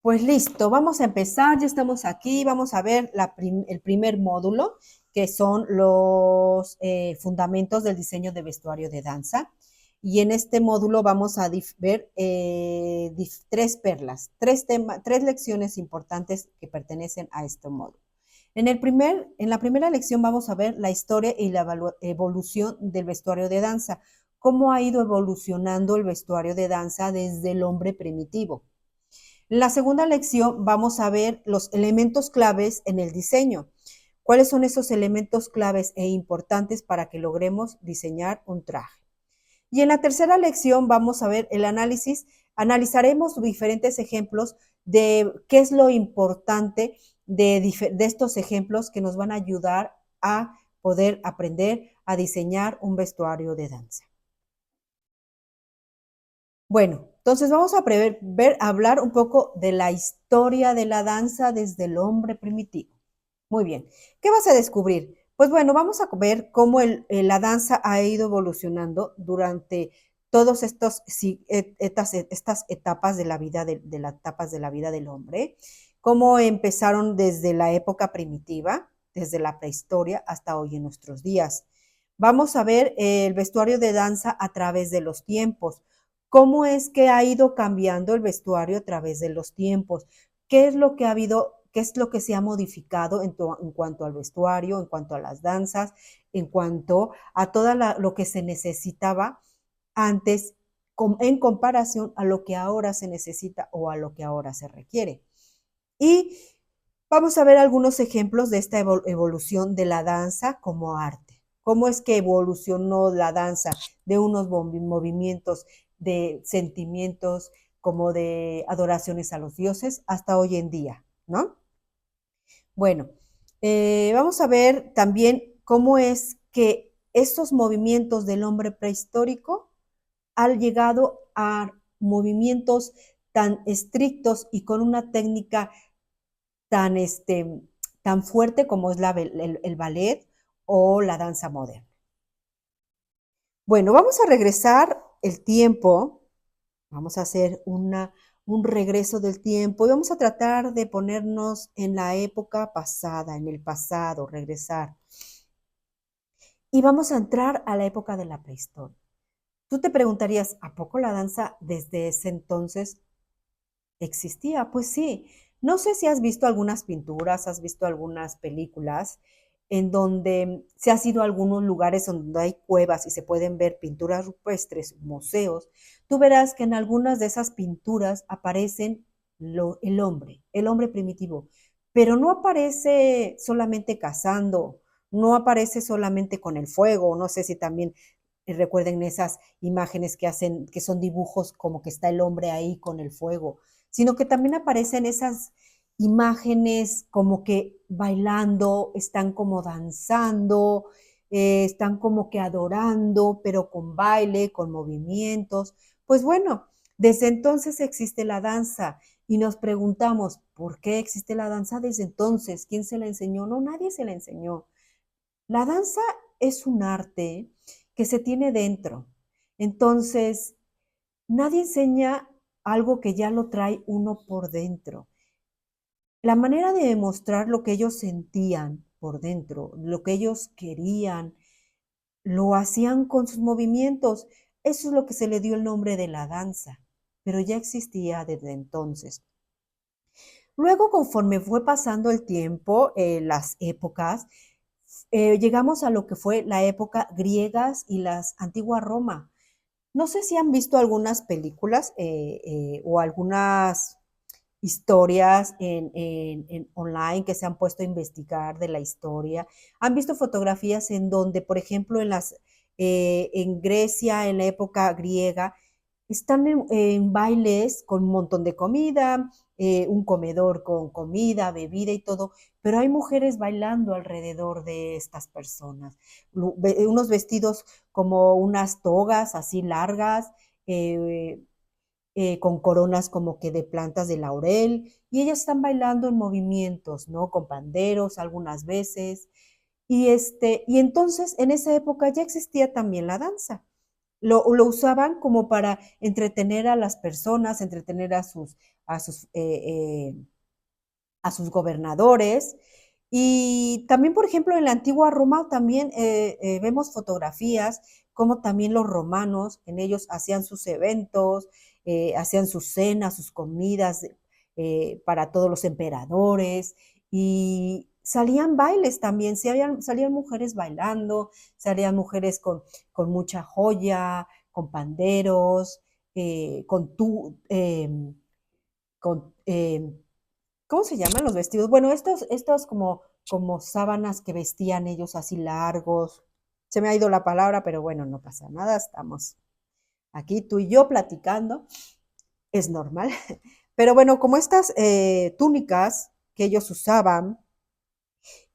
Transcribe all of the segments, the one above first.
Pues listo, vamos a empezar, ya estamos aquí, vamos a ver el primer módulo, que son los fundamentos del diseño de vestuario de danza. Y en este módulo vamos a ver tres perlas, tres lecciones importantes que pertenecen a este módulo. En la primera lección vamos a ver la historia y la evolución del vestuario de danza, cómo ha ido evolucionando el vestuario de danza desde el hombre primitivo. En la segunda lección vamos a ver los elementos claves en el diseño. ¿Cuáles son esos elementos claves e importantes para que logremos diseñar un traje? Y en la tercera lección vamos a ver el análisis. Analizaremos diferentes ejemplos de qué es lo importante de estos ejemplos que nos van a ayudar a poder aprender a diseñar un vestuario de danza. Bueno, entonces vamos a hablar un poco de la historia de la danza desde el hombre primitivo. Muy bien, ¿qué vas a descubrir? Pues bueno, vamos a ver cómo la danza ha ido evolucionando durante todas estas etapas de la vida de las etapas de la vida del hombre, cómo empezaron desde la época primitiva, desde la prehistoria hasta hoy en nuestros días. Vamos a ver el vestuario de danza a través de los tiempos. ¿Cómo es que ha ido cambiando el vestuario a través de los tiempos? ¿Qué es lo que ha habido, qué es lo que se ha modificado en cuanto al vestuario, en cuanto a las danzas, en cuanto a todo lo que se necesitaba antes en comparación a lo que ahora se necesita o a lo que ahora se requiere? Y vamos a ver algunos ejemplos de esta evolución de la danza como arte. ¿Cómo es que evolucionó la danza de unos movimientos de sentimientos como de adoraciones a los dioses hasta hoy en día, ¿no? Bueno, vamos a ver también cómo es que estos movimientos del hombre prehistórico han llegado a movimientos tan estrictos y con una técnica tan, tan fuerte como es el ballet o la danza moderna. Bueno, vamos a regresar el tiempo, vamos a hacer un regreso del tiempo y vamos a tratar de ponernos en la época pasada, en el pasado, regresar. Y vamos a entrar a la época de la prehistoria. Tú te preguntarías, ¿a poco la danza desde ese entonces existía? Pues sí. No sé si has visto algunas pinturas, has visto algunas películas en donde se has ido a algunos lugares donde hay cuevas y se pueden ver pinturas rupestres, museos. Tú verás que en algunas de esas pinturas aparecen el hombre primitivo, pero no aparece solamente cazando, no aparece solamente con el fuego. No sé si también recuerden esas imágenes que hacen, que son dibujos como que está el hombre ahí con el fuego, sino que también aparecen esas imágenes como que bailando, están como danzando, están como que adorando, pero con baile, con movimientos. Pues bueno, desde entonces existe la danza y nos preguntamos, ¿por qué existe la danza desde entonces? ¿Quién se la enseñó? No, nadie se la enseñó. La danza es un arte que se tiene dentro. Entonces, nadie enseña algo que ya lo trae uno por dentro. La manera de demostrar lo que ellos sentían por dentro, lo que ellos querían, lo hacían con sus movimientos. Eso es lo que se le dio el nombre de la danza, pero ya existía desde entonces. Luego, conforme fue pasando el tiempo, las épocas, llegamos a lo que fue la época griegas y las antigua Roma. No sé si han visto algunas películas o algunas historias en online que se han puesto a investigar de la historia. Han visto fotografías en donde, por ejemplo, en Grecia, en la época griega, están en bailes con un montón de comida, un comedor con comida, bebida y todo, pero hay mujeres bailando alrededor de estas personas, unos vestidos como unas togas así largas, eh, con coronas como que de plantas de laurel, y ellas están bailando en movimientos, ¿no? Con panderos algunas veces. Y entonces en esa época ya existía también la danza. lo usaban como para entretener a las personas, entretener a sus, a sus gobernadores. Y también, por ejemplo, en la antigua Roma también vemos fotografías como también los romanos, en ellos hacían sus eventos, hacían sus cenas, sus comidas para todos los emperadores y salían bailes también, salían mujeres bailando, salían mujeres con mucha joya, con panderos, con ¿cómo se llaman los vestidos? Bueno, estos como sábanas que vestían ellos así largos. Se me ha ido la palabra, pero bueno, no pasa nada, estamos aquí tú y yo platicando, es normal. Pero bueno, como estas túnicas que ellos usaban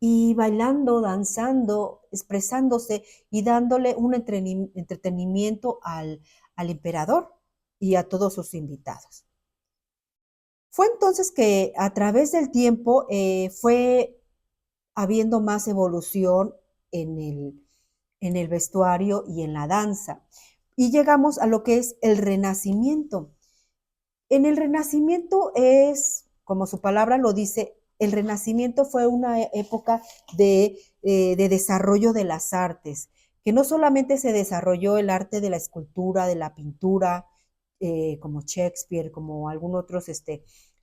y bailando, danzando, expresándose y dándole un entretenimiento al emperador y a todos sus invitados. Fue entonces que a través del tiempo fue habiendo más evolución en en el vestuario y en la danza. Y llegamos a lo que es el Renacimiento. En el Renacimiento es, como su palabra lo dice, el Renacimiento fue una época de desarrollo de las artes, que no solamente se desarrolló el arte de la escultura, de la pintura, como Shakespeare, como algunos otros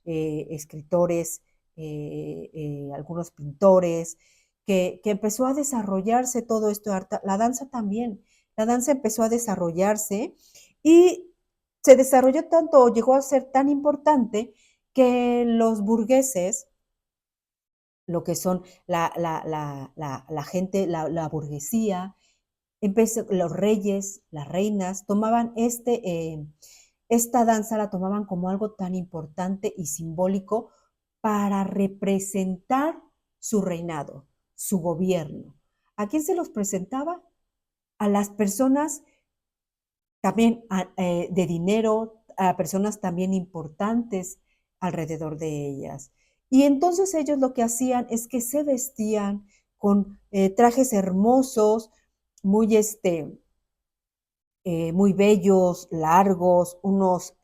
escritores, algunos pintores, que empezó a desarrollarse todo esto, la danza también, la danza empezó a desarrollarse y se desarrolló tanto, llegó a ser tan importante que los burgueses, lo que son la gente, la burguesía, los reyes, las reinas, tomaban esta danza, la tomaban como algo tan importante y simbólico para representar su reinado, su gobierno. ¿A quién se los presentaba? A las personas también de dinero, a personas también importantes alrededor de ellas. Y entonces ellos lo que hacían es que se vestían con trajes hermosos, muy, muy bellos, largos, unos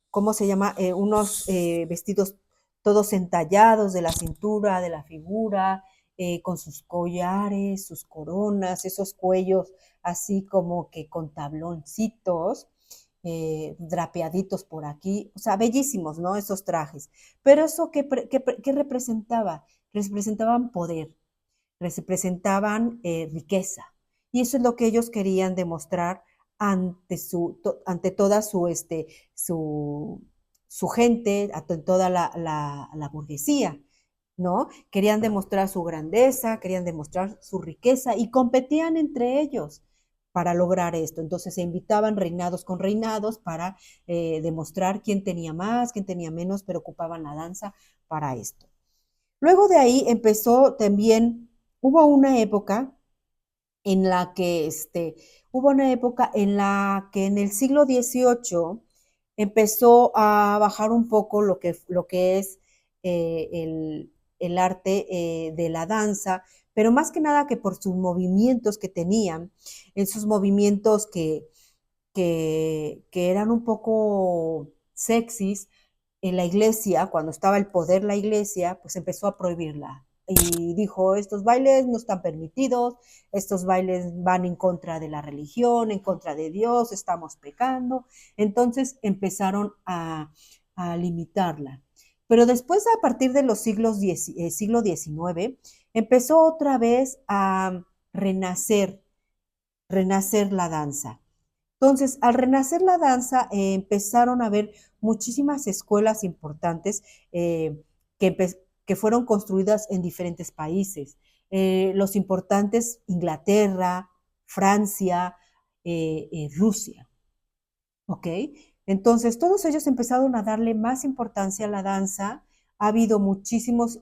¿cómo se llama? Unos vestidos todos entallados de la cintura, de la figura, con sus collares, sus coronas, esos cuellos así como que con tabloncitos, drapeaditos por aquí, o sea, bellísimos, ¿no? Esos trajes. Pero eso, ¿qué representaba? Representaban poder, representaban riqueza. Y eso es lo que ellos querían demostrar ante toda su gente, ante toda la burguesía, ¿no? Querían demostrar su grandeza, querían demostrar su riqueza y competían entre ellos para lograr esto. Entonces se invitaban reinados con reinados para demostrar quién tenía más, quién tenía menos, pero ocupaban la danza para esto. Luego de ahí empezó también, hubo una época en la que, hubo una época en la que en el siglo XVIII empezó a bajar un poco lo que es el arte de la danza, pero más que nada que por sus movimientos que tenían, en sus movimientos que eran un poco sexys, en la iglesia, cuando estaba el poder la iglesia, pues empezó a prohibirla. Y dijo, estos bailes no están permitidos, estos bailes van en contra de la religión, en contra de Dios, estamos pecando. Entonces empezaron a limitarla. Pero después, a partir de los siglo XIX, empezó otra vez a renacer la danza. Entonces, al renacer la danza, empezaron a haber muchísimas escuelas importantes que fueron construidas en diferentes países. Los importantes, Inglaterra, Francia, Rusia. ¿Ok? Entonces, todos ellos empezaron a darle más importancia a la danza. Ha habido muchísimos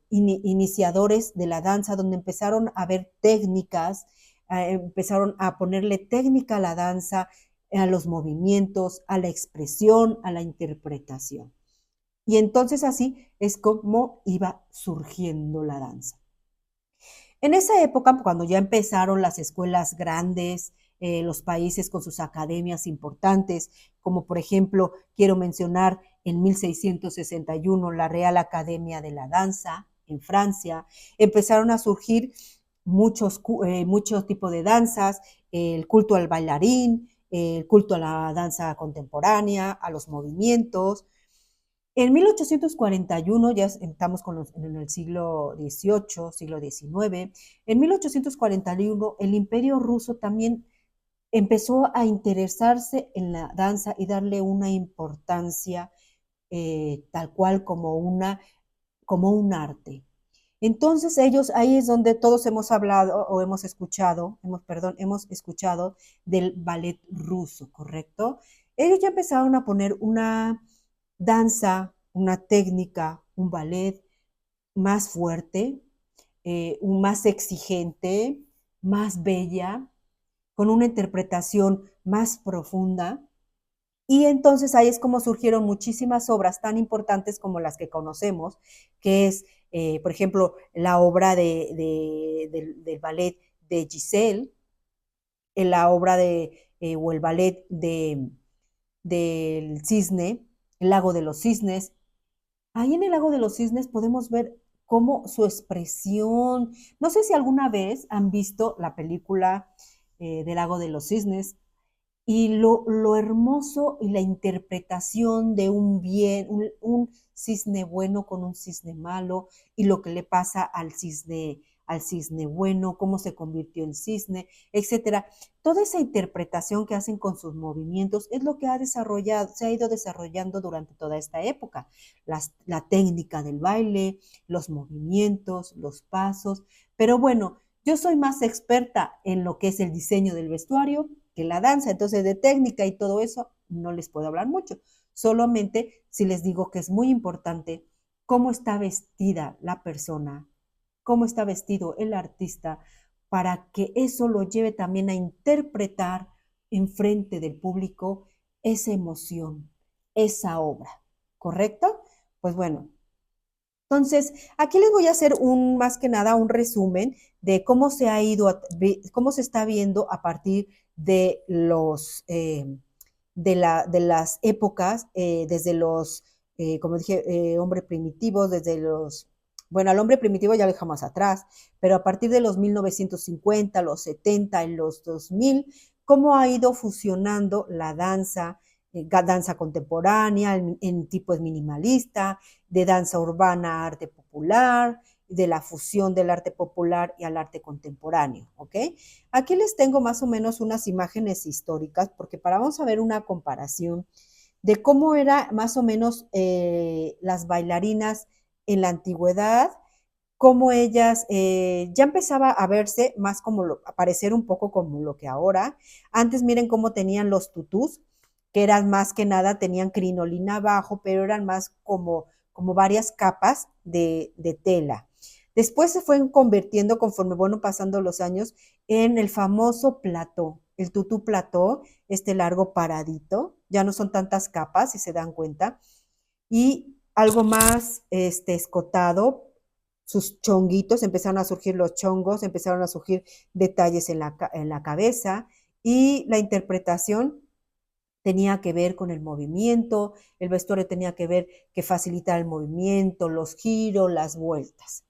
iniciadores de la danza donde empezaron a ver técnicas, empezaron a ponerle técnica a la danza, a los movimientos, a la expresión, a la interpretación. Y entonces así es como iba surgiendo la danza. En esa época, cuando ya empezaron las escuelas grandes, los países con sus academias importantes, como por ejemplo, quiero mencionar en 1661 la Real Academia de la Danza en Francia, empezaron a surgir muchos tipos de danzas, el culto al bailarín, el culto a la danza contemporánea, a los movimientos. En 1841, ya estamos en el siglo XVIII, siglo XIX, en 1841 el Imperio Ruso también empezó a interesarse en la danza y darle una importancia tal cual como un arte. Entonces ellos, ahí es donde todos hemos hablado o hemos escuchado, hemos escuchado del ballet ruso, ¿correcto? Ellos ya empezaron a poner una danza, una técnica, un ballet más fuerte, más exigente, más bella, con una interpretación más profunda. Y entonces ahí es como surgieron muchísimas obras tan importantes como las que conocemos, que es, por ejemplo, la obra del ballet de Giselle, la obra o el ballet del cisne, el lago de los cisnes. Ahí en el lago de los cisnes podemos ver cómo su expresión, no sé si alguna vez han visto la película del lago de los cisnes, y lo hermoso y la interpretación de un cisne bueno con un cisne malo y lo que le pasa al cisne bueno, cómo se convirtió en cisne, etcétera. Toda esa interpretación que hacen con sus movimientos es lo que se ha ido desarrollando durante toda esta época. La técnica del baile, los movimientos, los pasos, pero bueno, yo soy más experta en lo que es el diseño del vestuario que la danza, entonces de técnica y todo eso no les puedo hablar mucho. Solamente si les digo que es muy importante cómo está vestida la persona, cómo está vestido el artista, para que eso lo lleve también a interpretar en frente del público esa emoción, esa obra, ¿correcto? Pues bueno, entonces, aquí les voy a hacer más que nada un resumen de cómo se ha ido, cómo se está viendo a partir de de las épocas, desde como dije, hombre primitivos, bueno, al hombre primitivo ya lo dejamos atrás, pero a partir de los 1950, los 70 y los 2000, cómo ha ido fusionando la danza contemporánea, en tipos minimalista, de danza urbana a arte popular, de la fusión del arte popular y al arte contemporáneo, ¿ok? Aquí les tengo más o menos unas imágenes históricas, porque vamos a ver una comparación de cómo era más o menos las bailarinas en la antigüedad, cómo ellas ya empezaba a verse más a parecer un poco como lo que ahora. Antes miren cómo tenían los tutús, que eran más que nada, tenían crinolina abajo, pero eran más como varias capas de tela. Después se fue convirtiendo, conforme bueno pasando los años, en el famoso plató, el tutú plató, este largo paradito, ya no son tantas capas, si se dan cuenta, y algo más escotado, sus chonguitos, empezaron a surgir los chongos, empezaron a surgir detalles en la cabeza, y la interpretación tenía que ver con el movimiento, el vestuario tenía que ver que facilitar el movimiento, los giros, las vueltas.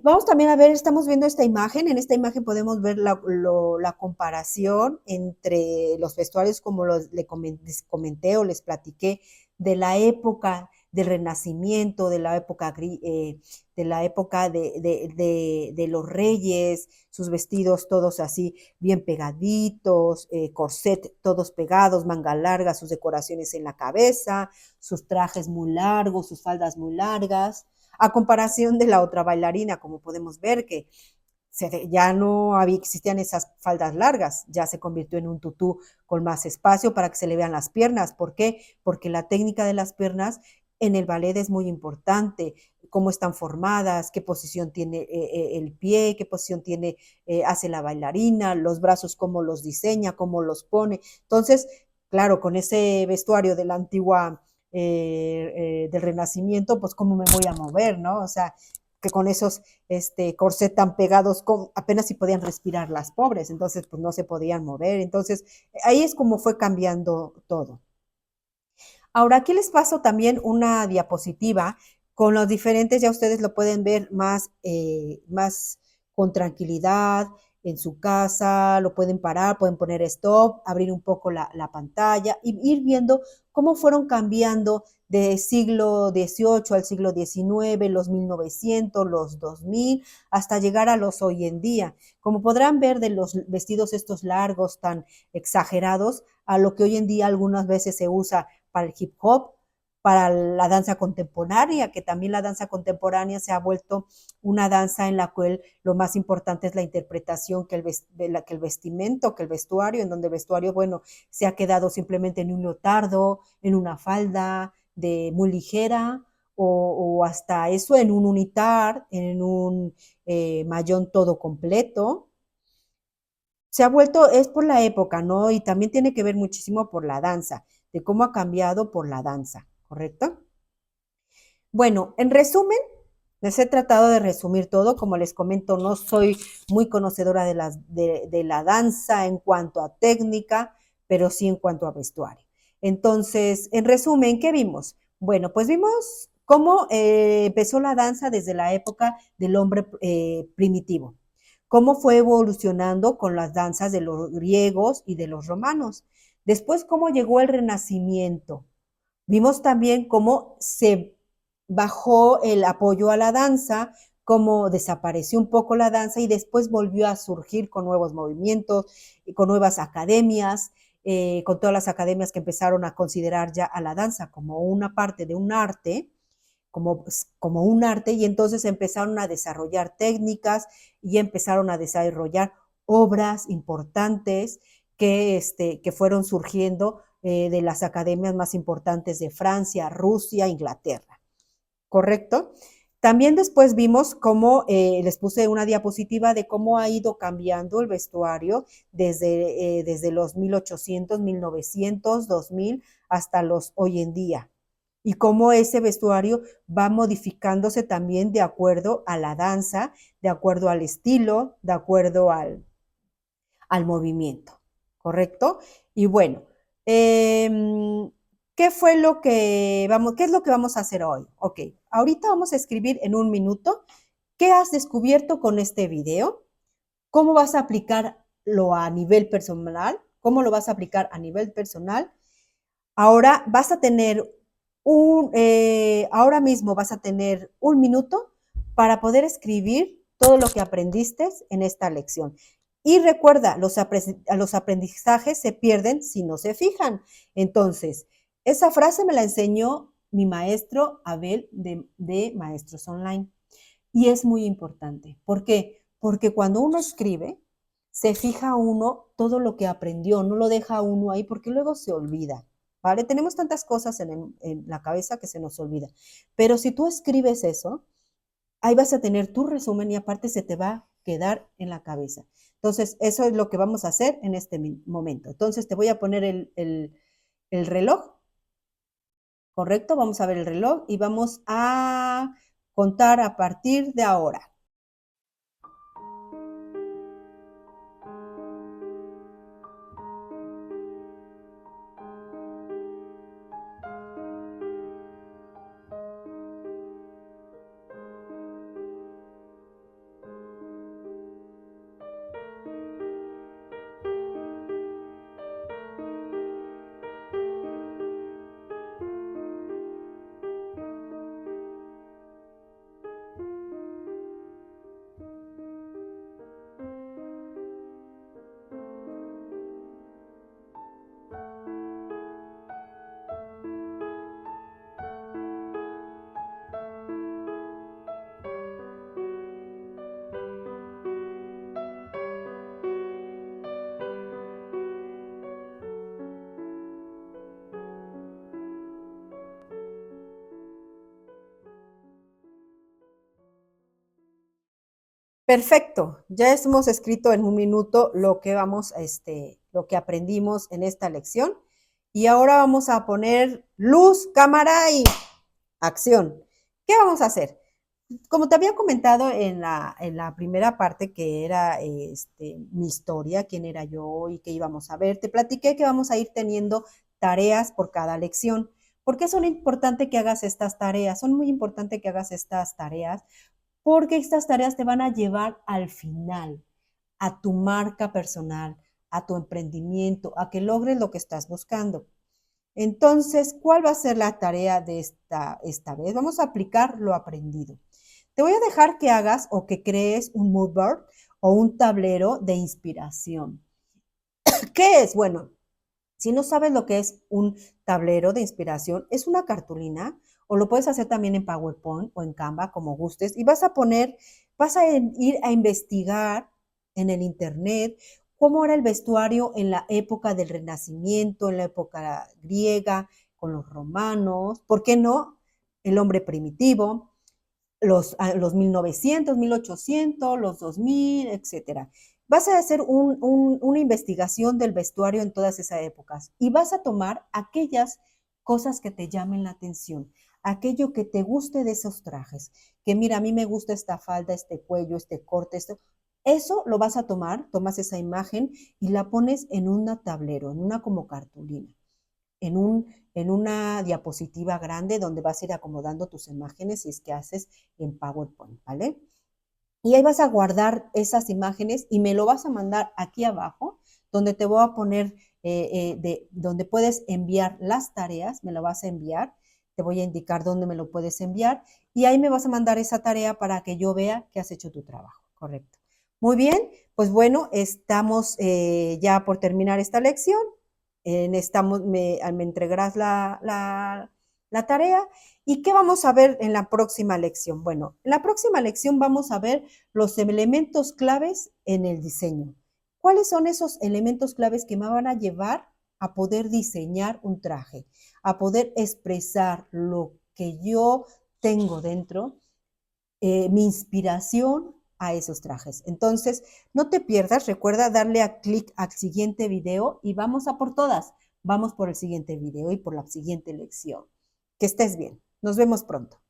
Vamos también a ver, estamos viendo esta imagen, en esta imagen podemos ver la comparación entre los vestuarios, como les comenté o les platiqué, de la época del Renacimiento, de la época de los reyes, sus vestidos todos así bien pegaditos, corset todos pegados, manga larga, sus decoraciones en la cabeza, sus trajes muy largos, sus faldas muy largas, a comparación de la otra bailarina, como podemos ver que ya no existían esas faldas largas, ya se convirtió en un tutú con más espacio para que se le vean las piernas. ¿Por qué? Porque la técnica de las piernas en el ballet es muy importante, cómo están formadas, qué posición tiene el pie, qué posición hace la bailarina, los brazos, cómo los diseña, cómo los pone. Entonces, claro, con ese vestuario de la antigua del Renacimiento, pues cómo me voy a mover, ¿no? O sea, que con esos corset tan pegados, apenas si podían respirar las pobres, entonces pues no se podían mover. Entonces ahí es como fue cambiando todo. Ahora aquí les paso también una diapositiva con los diferentes, ya ustedes lo pueden ver más con tranquilidad en su casa, lo pueden parar, pueden poner stop, abrir un poco la pantalla y ir viendo cómo fueron cambiando del siglo XVIII al siglo XIX, los 1900, los 2000, hasta llegar a los hoy en día. Como podrán ver de los vestidos estos largos tan exagerados, a lo que hoy en día algunas veces se usa para el hip hop, para la danza contemporánea, que también la danza contemporánea se ha vuelto una danza en la cual lo más importante es la interpretación que el vestimento, que el vestuario, en donde el vestuario, bueno, se ha quedado simplemente en un leotardo, en una falda muy ligera, o hasta eso en un unitar, en un mayón todo completo. Se ha vuelto, es por la época, ¿no? Y también tiene que ver muchísimo por la danza, de cómo ha cambiado por la danza, ¿correcto? Bueno, en resumen, les he tratado de resumir todo. Como les comento, no soy muy conocedora de la danza en cuanto a técnica, pero sí en cuanto a vestuario. Entonces, en resumen, ¿qué vimos? Bueno, pues vimos cómo empezó la danza desde la época del hombre primitivo, cómo fue evolucionando con las danzas de los griegos y de los romanos. Después, cómo llegó el Renacimiento. Vimos también cómo se bajó el apoyo a la danza, cómo desapareció un poco la danza y después volvió a surgir con nuevos movimientos, con nuevas academias, con todas las academias que empezaron a considerar ya a la danza como una parte de un arte, como un arte, y entonces empezaron a desarrollar técnicas y empezaron a desarrollar obras importantes que fueron surgiendo de las academias más importantes de Francia, Rusia, Inglaterra. ¿Correcto? También después vimos cómo, les puse una diapositiva de cómo ha ido cambiando el vestuario desde los 1800, 1900, 2000 hasta los hoy en día. Y cómo ese vestuario va modificándose también de acuerdo a la danza, de acuerdo al estilo, de acuerdo al movimiento, ¿correcto? Y bueno, ¿qué fue qué es lo que vamos a hacer hoy? Ok, ahorita vamos a escribir en un minuto qué has descubierto con este video, cómo vas a aplicarlo a nivel personal, cómo lo vas a aplicar a nivel personal. Ahora vas a tener ahora mismo vas a tener un minuto para poder escribir todo lo que aprendiste en esta lección. Y recuerda, los aprendizajes se pierden si no se fijan. Entonces, esa frase me la enseñó mi maestro Abel de Maestros Online. Y es muy importante. ¿Por qué? Porque cuando uno escribe, se fija uno todo lo que aprendió, no lo deja uno ahí porque luego se olvida. ¿Vale? Tenemos tantas cosas en la cabeza que se nos olvida. Pero si tú escribes eso, ahí vas a tener tu resumen y aparte se te va a quedar en la cabeza. Entonces, eso es lo que vamos a hacer en este momento. Entonces, te voy a poner el reloj, ¿correcto? Vamos a ver el reloj y vamos a contar a partir de ahora. Perfecto, ya hemos escrito en un minuto lo que aprendimos en esta lección y ahora vamos a poner luz, cámara y acción. ¿Qué vamos a hacer? Como te había comentado en la primera parte, que era mi historia, quién era yo y qué íbamos a ver, te platiqué que vamos a ir teniendo tareas por cada lección. ¿Por qué son importantes que hagas estas tareas? Son muy importantes que hagas estas tareas porque estas tareas te van a llevar al final, a tu marca personal, a tu emprendimiento, a que logres lo que estás buscando. Entonces, ¿cuál va a ser la tarea de esta vez? Vamos a aplicar lo aprendido. Te voy a dejar que hagas o que crees un mood board o un tablero de inspiración. ¿Qué es? Bueno, si no sabes lo que es un tablero de inspiración, es una cartulina o lo puedes hacer también en PowerPoint o en Canva, como gustes, y vas a ir a investigar en el Internet cómo era el vestuario en la época del Renacimiento, en la época griega, con los romanos, ¿por qué no? El hombre primitivo, los 1900, 1800, los 2000, etcétera. Vas a hacer una investigación del vestuario en todas esas épocas y vas a tomar aquellas cosas que te llamen la atención, aquello que te guste de esos trajes, que mira, a mí me gusta esta falda, este cuello, este corte, esto. Eso lo vas a tomar, tomas esa imagen y la pones en un tablero, en una como cartulina en una diapositiva grande donde vas a ir acomodando tus imágenes si es que haces en PowerPoint, ¿vale? Y ahí vas a guardar esas imágenes y me lo vas a mandar aquí abajo, donde te voy a poner, donde puedes enviar las tareas, me lo vas a enviar, te voy a indicar dónde me lo puedes enviar y ahí me vas a mandar esa tarea para que yo vea que has hecho tu trabajo, correcto. Muy bien, pues bueno, estamos ya por terminar esta lección. Me entregarás la tarea. ¿Y qué vamos a ver en la próxima lección? Bueno, en la próxima lección vamos a ver los elementos claves en el diseño. ¿Cuáles son esos elementos claves que me van a llevar a poder diseñar un traje, a poder expresar lo que yo tengo dentro, mi inspiración a esos trajes? Entonces, no te pierdas, recuerda darle a clic al siguiente video y vamos a por todas. Vamos por el siguiente video y por la siguiente lección. Que estés bien. Nos vemos pronto.